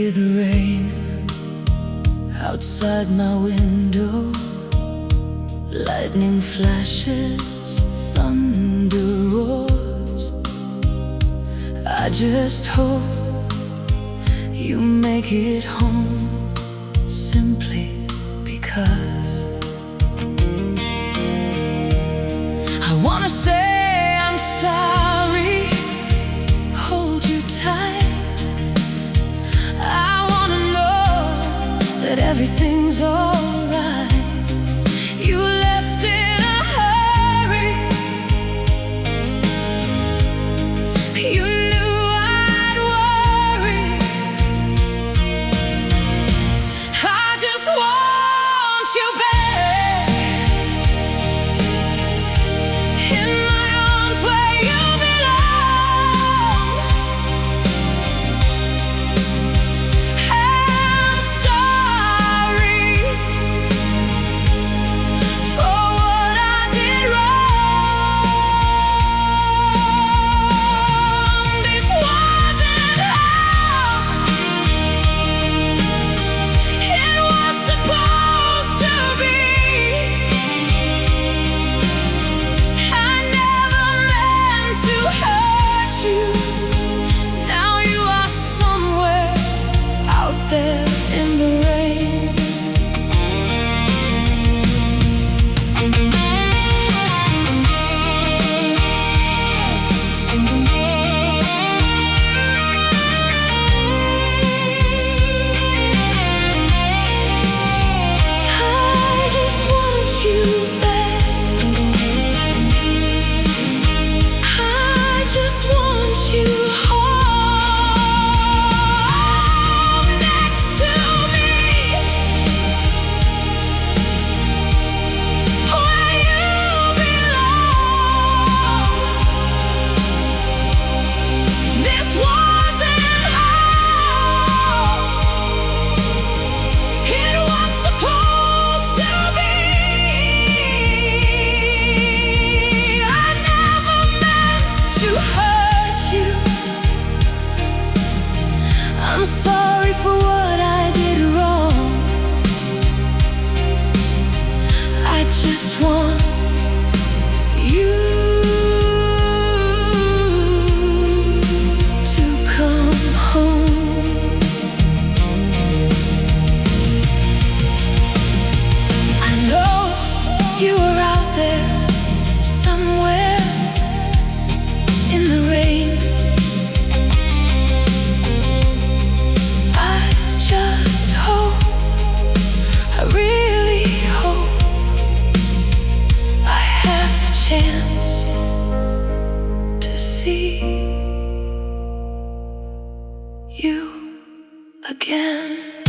hear the rain outside my window. Lightning flashes, thunder roars. I just hope you make it home, simply because I wanna say I'm sorry, hold you tight. I wanna know that everything's alright. You left in a hurry. You knew I'd worry. I just want you back in my arms where you belong. I'm sorry for what I did wrong. This wasn't how it was supposed to be. I never meant to hurt you. Now you are somewhere out there in the rain. I just want you back. I just want you home next to me, where you belong. This wasn't how it was supposed to be. I never meant to hurt you. I'm sorry for what I did wrong. I just want you to come home. I know you are out there somewhere in the rain. I just hope, I really hope I have a chance to see you again.